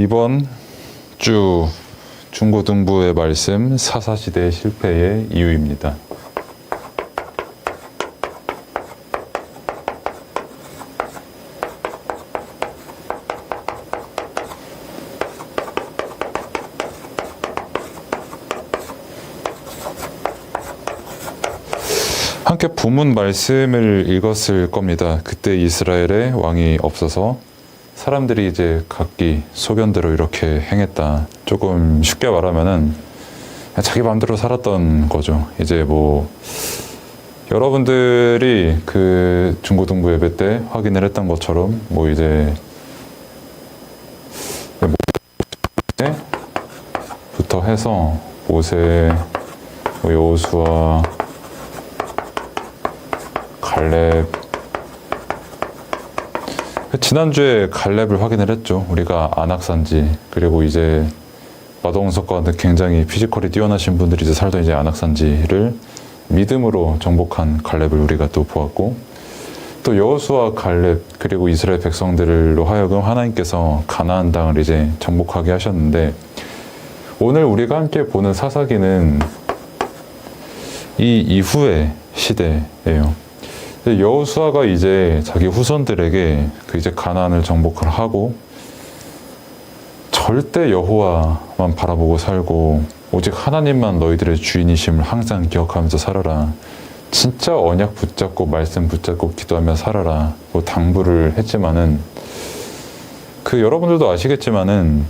이번 주 중고등부의 말씀 사사시대의 실패의 이유입니다. 함께 본문 말씀을 읽었을 겁니다. 그때 이스라엘에 왕이 없어서 사람들이 이제 각기 소견대로 이렇게 행했다. 조금 쉽게 말하면은 자기 마음대로 살았던 거죠. 이제 뭐 여러분들이 그 중고등부 예배 때 확인을 했던 것처럼 뭐 이제 부터 해서 모세, 여호수아, 갈렙, 지난주에 갈렙을 확인을 했죠. 우리가 안악산지, 그리고 이제 마동석과 같은 굉장히 피지컬이 뛰어나신 분들이 이제 살던 이제 안악산지를 믿음으로 정복한 갈렙을 우리가 또 보았고, 또 여호수아, 갈렙, 그리고 이스라엘 백성들로 하여금 하나님께서 가나안 땅을 이제 정복하게 하셨는데, 오늘 우리가 함께 보는 사사기는 이 이후의 시대예요. 여호수아가 이제 자기 후손들에게 그 이제 가나안을 정복을 하고 절대 여호와만 바라보고 살고 오직 하나님만 너희들의 주인이심을 항상 기억하면서 살아라. 진짜 언약 붙잡고 말씀 붙잡고 기도하며 살아라. 뭐 당부를 했지만은 그 여러분들도 아시겠지만은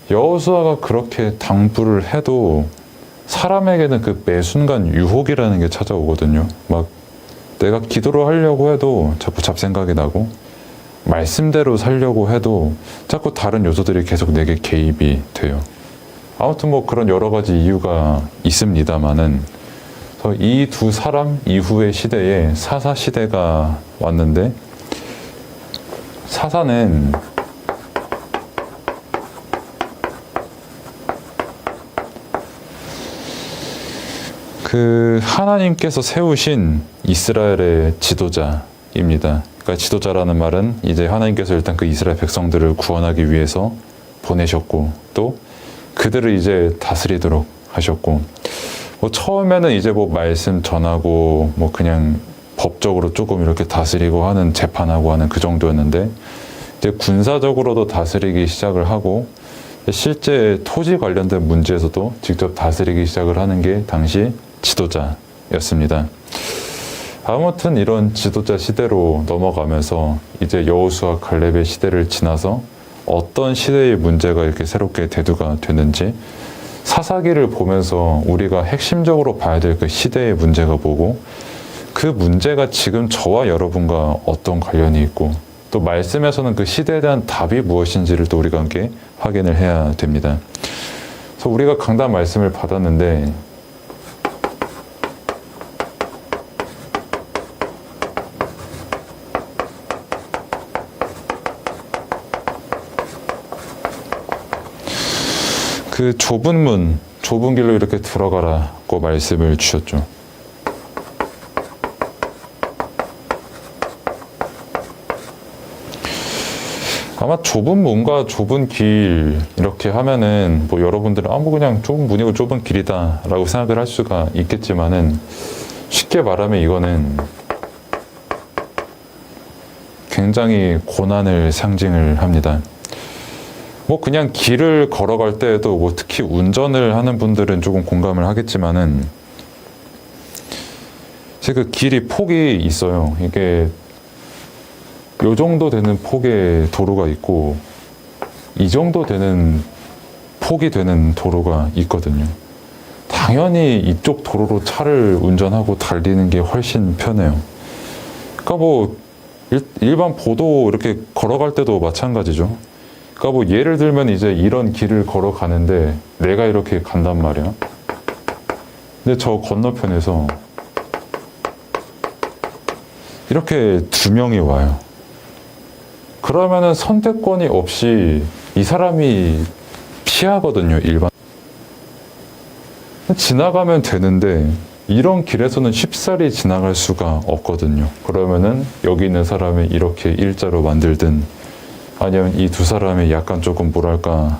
여호수아가 그렇게 당부를 해도 사람에게는 그 매 순간 유혹이라는 게 찾아오거든요. 막 내가 기도를 하려고 해도 자꾸 잡생각이 나고 말씀대로 살려고 해도 자꾸 다른 요소들이 계속 내게 개입이 돼요. 아무튼 뭐 그런 여러 가지 이유가 있습니다만은 이 두 사람 이후의 시대에 사사 시대가 왔는데, 사사는 그 하나님께서 세우신 이스라엘의 지도자입니다. 그러니까 지도자라는 말은 이제 하나님께서 일단 그 이스라엘 백성들을 구원하기 위해서 보내셨고, 또 그들을 이제 다스리도록 하셨고, 뭐 처음에는 이제 뭐 말씀 전하고 뭐 그냥 법적으로 조금 이렇게 다스리고 하는, 재판하고 하는 그 정도였는데, 이제 군사적으로도 다스리기 시작을 하고 실제 토지 관련된 문제에서도 직접 다스리기 시작을 하는 게 당시 지도자였습니다. 아무튼 이런 지도자 시대로 넘어가면서 이제 여호수아, 갈렙의 시대를 지나서 어떤 시대의 문제가 이렇게 새롭게 대두가 되는지 사사기를 보면서 우리가 핵심적으로 봐야 될 그 시대의 문제가 뭐고, 그 문제가 지금 저와 여러분과 어떤 관련이 있고, 또 말씀에서는 그 시대에 대한 답이 무엇인지를 또 우리가 함께 확인을 해야 됩니다. 그래서 우리가 강단 말씀을 받았는데, 그 좁은 문, 좁은 길로 이렇게 들어가라고 말씀을 주셨죠. 아마 좁은 문과 좁은 길 이렇게 하면은 뭐 여러분들은 뭐 그냥 좁은 문이고 좁은 길이다 라고 생각을 할 수가 있겠지만은, 쉽게 말하면 이거는 굉장히 고난을 상징을 합니다. 뭐 그냥 길을 걸어갈 때에도 뭐 특히 운전을 하는 분들은 조금 공감을 하겠지만은, 그 길이 폭이 있어요. 이게 요 정도 되는 폭의 도로가 있고 이 정도 되는 폭이 되는 도로가 있거든요. 당연히 이쪽 도로로 차를 운전하고 달리는 게 훨씬 편해요. 그러니까 뭐 일반 보도 이렇게 걸어갈 때도 마찬가지죠. 그러니까 뭐 예를 들면 이제 이런 길을 걸어가는데 내가 이렇게 간단 말이야. 근데 저 건너편에서 이렇게 두 명이 와요. 그러면은 선택권이 없이 이 사람이 피하거든요, 일반. 지나가면 되는데 이런 길에서는 쉽사리 지나갈 수가 없거든요. 그러면은 여기 있는 사람이 이렇게 일자로 만들든 아니면 이 두 사람이 약간 조금 뭐랄까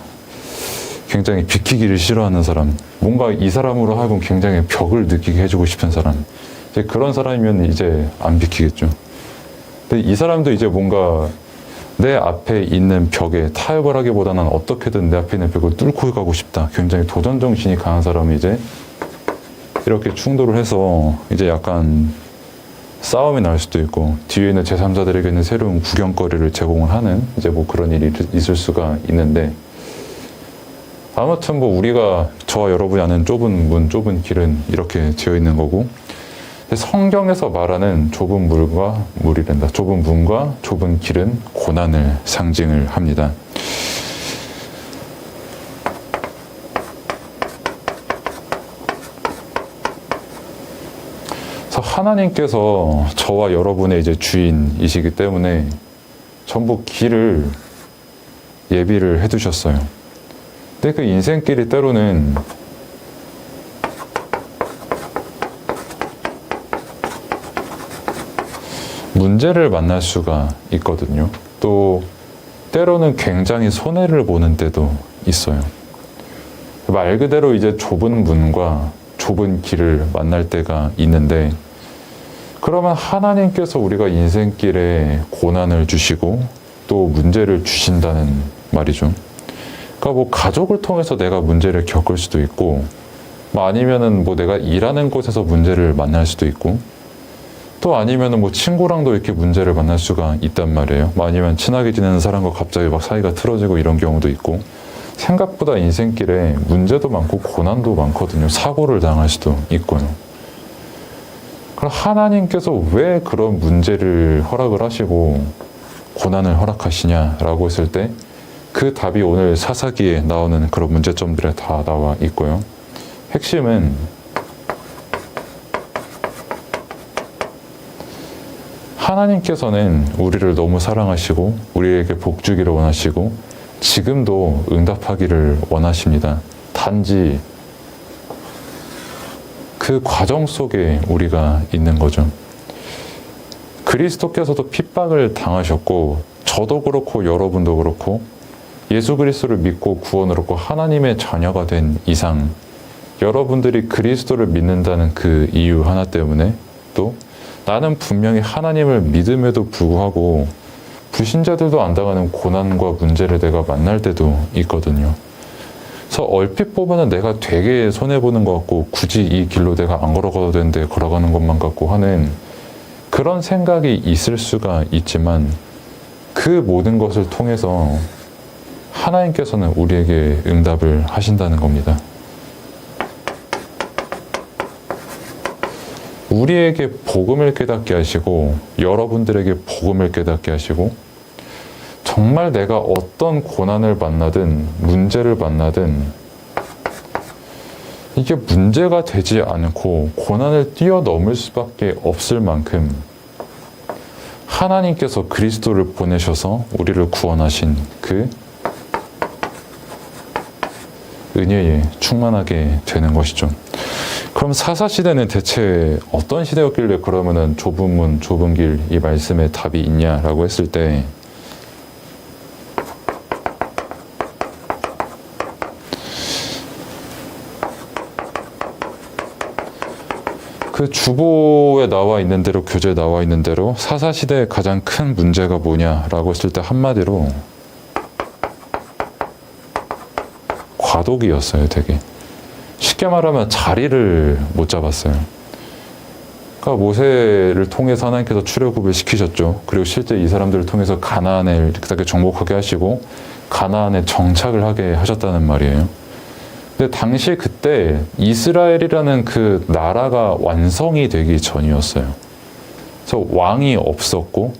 굉장히 비키기를 싫어하는 사람, 뭔가 이 사람으로 하여금 굉장히 벽을 느끼게 해주고 싶은 사람, 이제 그런 사람이면 이제 안 비키겠죠. 근데 이 사람도 이제 뭔가 내 앞에 있는 벽에 타협을 하기보다는 어떻게든 내 앞에 있는 벽을 뚫고 가고 싶다, 굉장히 도전 정신이 강한 사람이 이제 이렇게 충돌을 해서 이제 약간 싸움이 날 수도 있고, 뒤에 있는 제3자들에게는 새로운 구경거리를 제공을 하는 이제 뭐 그런 일이 있을 수가 있는데, 아무튼 뭐 우리가 저와 여러분이 아는 좁은 문, 좁은 길은 이렇게 되어 있는 거고, 성경에서 말하는 좁은 물이란다. 좁은 문과 좁은 길은 고난을 상징을 합니다. 하나님께서 저와 여러분의 이제 주인이시기 때문에 전부 길을 예비를 해두셨어요. 근데 그 인생길이 때로는 문제를 만날 수가 있거든요. 또 때로는 굉장히 손해를 보는 때도 있어요. 말 그대로 이제 좁은 문과 좁은 길을 만날 때가 있는데, 그러면 하나님께서 우리가 인생길에 고난을 주시고 또 문제를 주신다는 말이죠. 그러니까 뭐 가족을 통해서 내가 문제를 겪을 수도 있고, 뭐 아니면은 뭐 내가 일하는 곳에서 문제를 만날 수도 있고, 또 아니면은 뭐 친구랑도 이렇게 문제를 만날 수가 있단 말이에요. 뭐 아니면 친하게 지내는 사람과 갑자기 막 사이가 틀어지고 이런 경우도 있고, 생각보다 인생길에 문제도 많고 고난도 많거든요. 사고를 당할 수도 있고요. 그럼 하나님께서 왜 그런 문제를 허락을 하시고 고난을 허락하시냐라고 했을 때 그 답이 오늘 사사기에 나오는 그런 문제점들에 다 나와 있고요. 핵심은 하나님께서는 우리를 너무 사랑하시고 우리에게 복 주기를 원하시고 지금도 응답하기를 원하십니다. 단지 그 과정 속에 우리가 있는 거죠. 그리스도께서도 핍박을 당하셨고, 저도 그렇고 여러분도 그렇고, 예수 그리스도를 믿고 구원을 얻고 하나님의 자녀가 된 이상, 여러분들이 그리스도를 믿는다는 그 이유 하나 때문에, 또 나는 분명히 하나님을 믿음에도 불구하고 불신자들도 안 당하는 고난과 문제를 내가 만날 때도 있거든요. 그래서 얼핏 보면은 내가 되게 손해보는 것 같고, 굳이 이 길로 내가 안 걸어가도 되는데 걸어가는 것만 같고 하는 그런 생각이 있을 수가 있지만, 그 모든 것을 통해서 하나님께서는 우리에게 응답을 하신다는 겁니다. 우리에게 복음을 깨닫게 하시고, 여러분들에게 복음을 깨닫게 하시고, 정말 내가 어떤 고난을 만나든 문제를 만나든 이게 문제가 되지 않고 고난을 뛰어넘을 수밖에 없을 만큼 하나님께서 그리스도를 보내셔서 우리를 구원하신 그 은혜에 충만하게 되는 것이죠. 그럼 사사시대는 대체 어떤 시대였길래 그러면은 좁은 문, 좁은 길 이 말씀에 답이 있냐라고 했을 때, 그 주보에 나와 있는 대로, 교재에 나와 있는 대로 사사시대의 가장 큰 문제가 뭐냐라고 했을 때 한마디로 과도기였어요. 되게 쉽게 말하면 자리를 못 잡았어요. 그러니까 모세를 통해서 하나님께서 출애굽을 시키셨죠. 그리고 실제 이 사람들을 통해서 가나안을 이렇게 정복하게 하시고 가나안에 정착을 하게 하셨다는 말이에요. 근데 당시 그때 이스라엘이라는 그 나라가 완성이 되기 전이었어요. 그래서 왕이 없었고,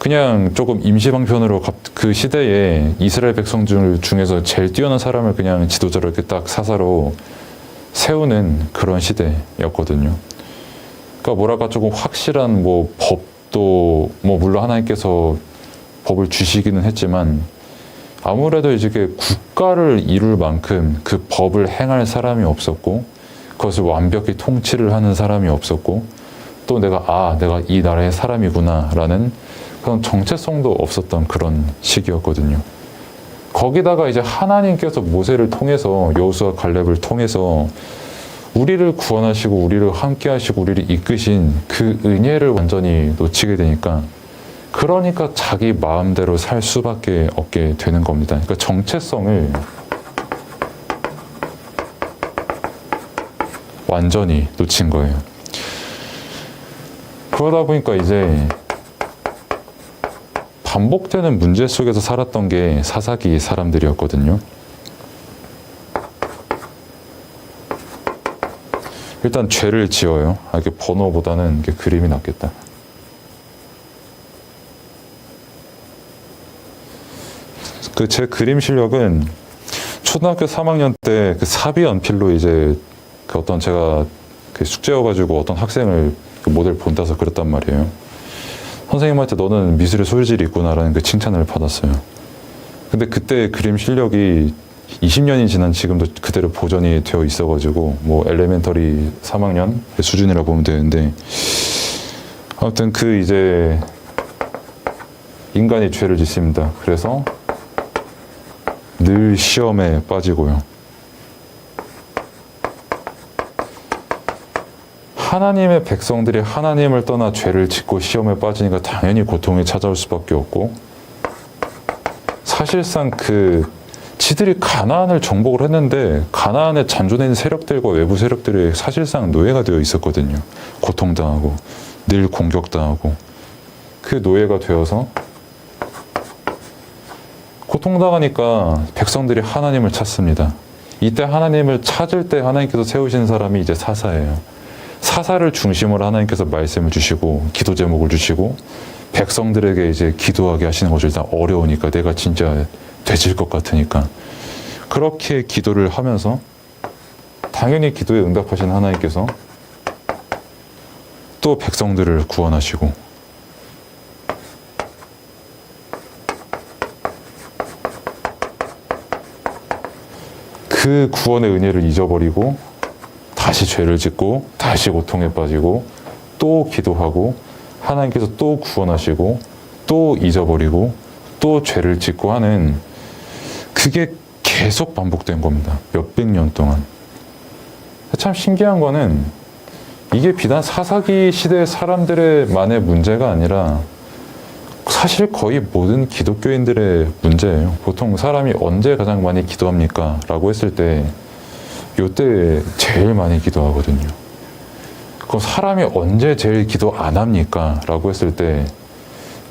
그냥 조금 임시방편으로 그 시대에 이스라엘 백성 중에서 제일 뛰어난 사람을 그냥 지도자로 이렇게 딱 사사로 세우는 그런 시대였거든요. 그러니까 뭐랄까 조금 확실한 뭐 법도 뭐 물론 하나님께서 법을 주시기는 했지만, 아무래도 이제 국가를 이룰 만큼 그 법을 행할 사람이 없었고, 그것을 완벽히 통치를 하는 사람이 없었고, 또 내가 이 나라의 사람이구나 라는 그런 정체성도 없었던 그런 시기였거든요. 거기다가 이제 하나님께서 모세를 통해서, 여호수아 갈렙을 통해서 우리를 구원하시고 우리를 함께 하시고 우리를 이끄신 그 은혜를 완전히 놓치게 되니까, 그러니까 자기 마음대로 살 수밖에 없게 되는 겁니다. 그러니까 정체성을 완전히 놓친 거예요. 그러다 보니까 이제 반복되는 문제 속에서 살았던 게 사사기 사람들이었거든요. 일단 죄를 지어요. 이게 번호보다는 이게 그림이 낫겠다. 그 제 그림 실력은 초등학교 3학년 때 그 사비 연필로 이제 그 어떤 제가 그 숙제여가지고 어떤 학생을 그 모델 본따서 그렸단 말이에요. 선생님한테 너는 미술에 소질이 있구나라는 그 칭찬을 받았어요. 근데 그때 그림 실력이 20년이 지난 지금도 그대로 보존이 되어 있어가지고 뭐 엘레멘터리 3학년 수준이라 보면 되는데, 아무튼 그 이제 인간이 죄를 짓습니다. 그래서 늘 시험에 빠지고요. 하나님의 백성들이 하나님을 떠나 죄를 짓고 시험에 빠지니까 당연히 고통이 찾아올 수밖에 없고, 사실상 그 지들이 가나안을 정복을 했는데 가나안에 잔존해 있는 세력들과 외부 세력들이 사실상 노예가 되어 있었거든요. 고통당하고 늘 공격당하고, 그 노예가 되어서 고통당하니까 백성들이 하나님을 찾습니다. 이때 하나님을 찾을 때 하나님께서 세우신 사람이 이제 사사예요. 사사를 중심으로 하나님께서 말씀을 주시고 기도 제목을 주시고 백성들에게 이제 기도하게 하시는 것이 일단 어려우니까, 내가 진짜 되질 것 같으니까 그렇게 기도를 하면서 당연히 기도에 응답하신 하나님께서 또 백성들을 구원하시고, 그 구원의 은혜를 잊어버리고 다시 죄를 짓고 다시 고통에 빠지고 또 기도하고 하나님께서 또 구원하시고 또 잊어버리고 또 죄를 짓고 하는, 그게 계속 반복된 겁니다. 몇백 년 동안. 참 신기한 거는 이게 비단 사사기 시대 사람들의만의 문제가 아니라 사실 거의 모든 기독교인들의 문제예요. 보통 사람이 언제 가장 많이 기도합니까? 라고 했을 때 요때 제일 많이 기도하거든요. 그럼 사람이 언제 제일 기도 안 합니까? 라고 했을 때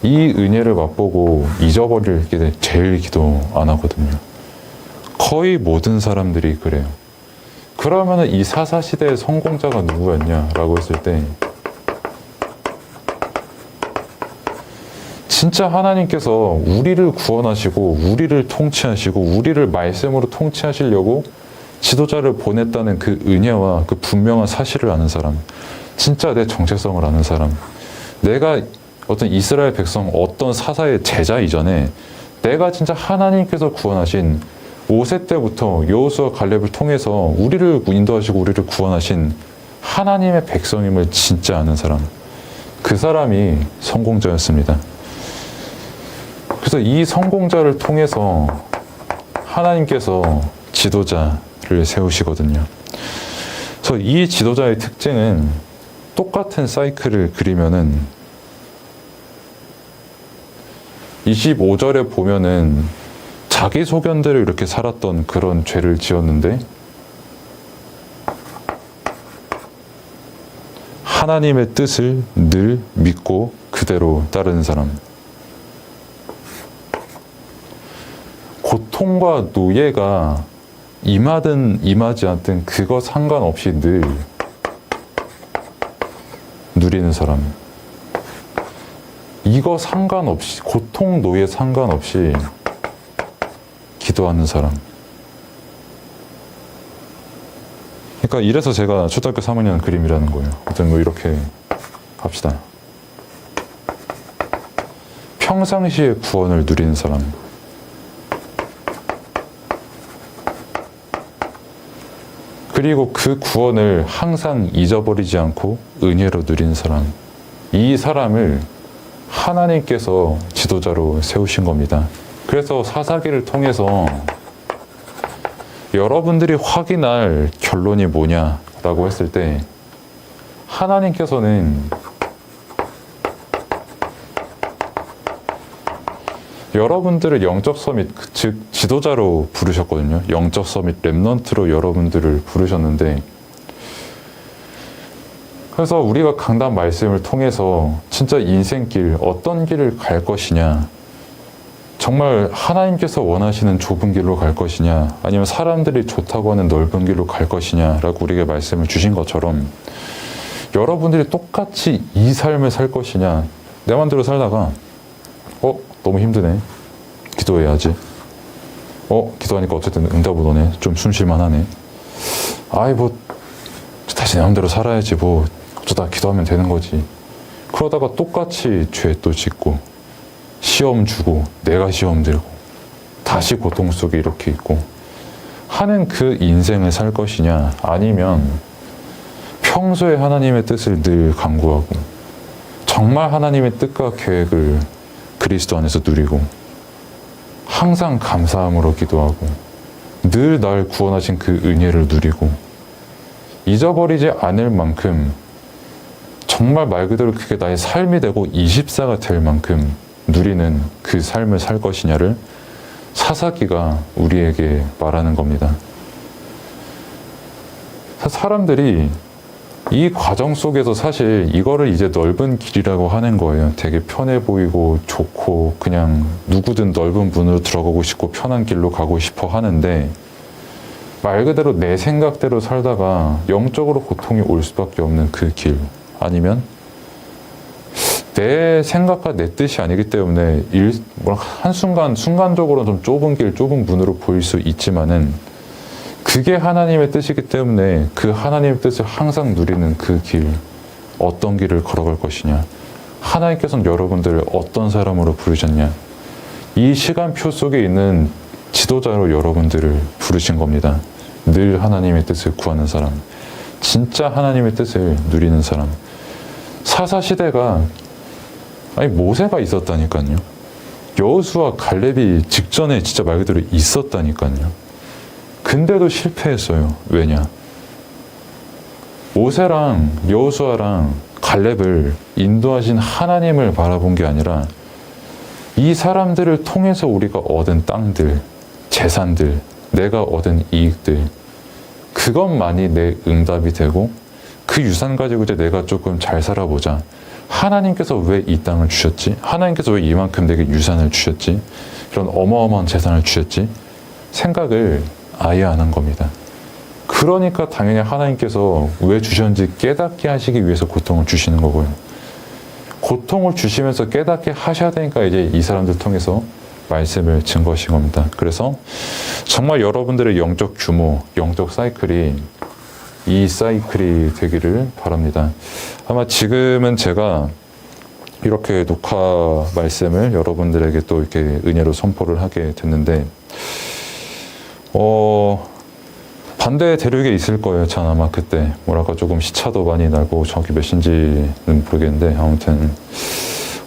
이 은혜를 맛보고 잊어버릴 게 제일 기도 안 하거든요. 거의 모든 사람들이 그래요. 그러면 이 사사시대의 성공자가 누구였냐? 라고 했을 때 진짜 하나님께서 우리를 구원하시고 우리를 통치하시고 우리를 말씀으로 통치하시려고 지도자를 보냈다는 그 은혜와 그 분명한 사실을 아는 사람, 진짜 내 정체성을 아는 사람, 내가 어떤 이스라엘 백성 어떤 사사의 제자 이전에 내가 진짜 하나님께서 구원하신 5세 때부터 여호수아 갈렙을 통해서 우리를 인도하시고 우리를 구원하신 하나님의 백성임을 진짜 아는 사람, 그 사람이 성공자였습니다. 그래서 이 성공자를 통해서 하나님께서 지도자를 세우시거든요. 그래서 이 지도자의 특징은 똑같은 사이클을 그리면은 25절에 보면은 자기 소견대로 이렇게 살았던 그런 죄를 지었는데 하나님의 뜻을 늘 믿고 그대로 따르는 사람, 고통과 노예가 임하든 임하지 않든 그거 상관없이 늘 누리는 사람, 이거 상관없이, 고통 노예 상관없이 기도하는 사람. 그러니까 이래서 제가 초등학교 3학년 그림이라는 거예요. 아무튼 뭐 이렇게 합시다. 평상시에 구원을 누리는 사람, 그리고 그 구원을 항상 잊어버리지 않고 은혜로 누리는 사람, 이 사람을 하나님께서 지도자로 세우신 겁니다. 그래서 사사기를 통해서 여러분들이 확인할 결론이 뭐냐라고 했을 때 하나님께서는 여러분들을 영적 서밋, 즉 지도자로 부르셨거든요. 영적 서밋 렘넌트로 여러분들을 부르셨는데, 그래서 우리가 강단 말씀을 통해서 진짜 인생길, 어떤 길을 갈 것이냐, 정말 하나님께서 원하시는 좁은 길로 갈 것이냐, 아니면 사람들이 좋다고 하는 넓은 길로 갈 것이냐라고 우리에게 말씀을 주신 것처럼 여러분들이 똑같이 이 삶을 살 것이냐, 내 맘대로 살다가 너무 힘드네, 기도해야지, 기도하니까 어쨌든 응답은 오네, 좀 숨쉴만 하네, 다시 내 맘대로 살아야지, 어쩌다 기도하면 되는 거지. 그러다가 똑같이 죄 또 짓고 시험 주고 내가 시험 들고 다시 고통 속에 이렇게 있고 하는 그 인생을 살 것이냐, 아니면 평소에 하나님의 뜻을 늘 간구하고 정말 하나님의 뜻과 계획을 그리스도 안에서 누리고 항상 감사함으로 기도하고 늘 날 구원하신 그 은혜를 누리고 잊어버리지 않을 만큼 정말 말 그대로 그게 나의 삶이 되고 24가 될 만큼 누리는 그 삶을 살 것이냐를 사사기가 우리에게 말하는 겁니다. 사람들이 이 과정 속에서 사실 이거를 이제 넓은 길이라고 하는 거예요. 되게 편해 보이고 좋고 그냥 누구든 넓은 문으로 들어가고 싶고 편한 길로 가고 싶어 하는데, 말 그대로 내 생각대로 살다가 영적으로 고통이 올 수밖에 없는 그 길, 아니면 내 생각과 내 뜻이 아니기 때문에 순간적으로 좀 좁은 길, 좁은 문으로 보일 수 있지만은 그게 하나님의 뜻이기 때문에 그 하나님의 뜻을 항상 누리는 그 길, 어떤 길을 걸어갈 것이냐, 하나님께서는 여러분들을 어떤 사람으로 부르셨냐, 이 시간표 속에 있는 지도자로 여러분들을 부르신 겁니다. 늘 하나님의 뜻을 구하는 사람, 진짜 하나님의 뜻을 누리는 사람. 사사시대가 모세가 있었다니까요. 여호수아 갈렙이 직전에 진짜 말 그대로 있었다니까요. 근데도 실패했어요. 왜냐? 모세랑 여호수아랑 갈렙을 인도하신 하나님을 바라본 게 아니라 이 사람들을 통해서 우리가 얻은 땅들, 재산들, 내가 얻은 이익들, 그것만이 내 응답이 되고 그 유산 가지고 이제 내가 조금 잘 살아보자. 하나님께서 왜 이 땅을 주셨지? 하나님께서 왜 이만큼 내게 유산을 주셨지? 이런 어마어마한 재산을 주셨지? 생각을 아예 안 한 겁니다. 그러니까 당연히 하나님께서 왜 주셨는지 깨닫게 하시기 위해서 고통을 주시는 거고요. 고통을 주시면서 깨닫게 하셔야 되니까 이제 이 사람들 통해서 말씀을 증거하신 겁니다. 그래서 정말 여러분들의 영적 규모, 영적 사이클이 이 사이클이 되기를 바랍니다. 아마 지금은 제가 이렇게 녹화 말씀을 여러분들에게 또 이렇게 은혜로 선포를 하게 됐는데, 반대 대륙에 있을 거예요. 전 아마 그때 조금 시차도 많이 나고 정확히 몇 시인지는 모르겠는데, 아무튼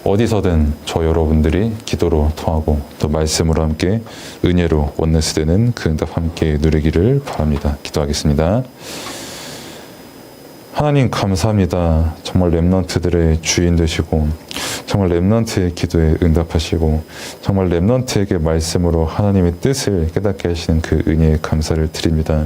어디서든 저 여러분들이 기도로 통하고 또 말씀으로 함께 은혜로 원네스 되는 그 응답 함께 누리기를 바랍니다. 기도하겠습니다. 하나님 감사합니다. 정말 렘넌트들의 주인 되시고 정말 렘넌트의 기도에 응답하시고 정말 렘넌트에게 말씀으로 하나님의 뜻을 깨닫게 하시는 그 은혜에 감사를 드립니다.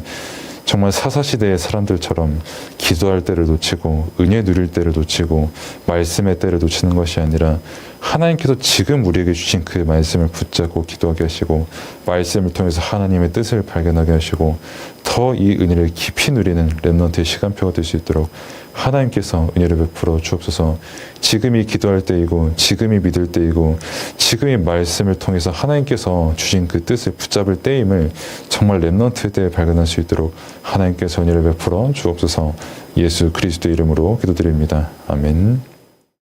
정말 사사시대의 사람들처럼 기도할 때를 놓치고 은혜 누릴 때를 놓치고 말씀의 때를 놓치는 것이 아니라 하나님께서 지금 우리에게 주신 그 말씀을 붙잡고 기도하게 하시고 말씀을 통해서 하나님의 뜻을 발견하게 하시고 더 이 은혜를 깊이 누리는 렘넌트의 시간표가 될 수 있도록 하나님께서 은혜를 베풀어 주옵소서. 지금이 기도할 때이고 지금이 믿을 때이고 지금이 말씀을 통해서 하나님께서 주신 그 뜻을 붙잡을 때임을 정말 렘넌트에 대해 발견할 수 있도록 하나님께서 은혜를 베풀어 주옵소서. 예수 그리스도의 이름으로 기도드립니다. 아멘.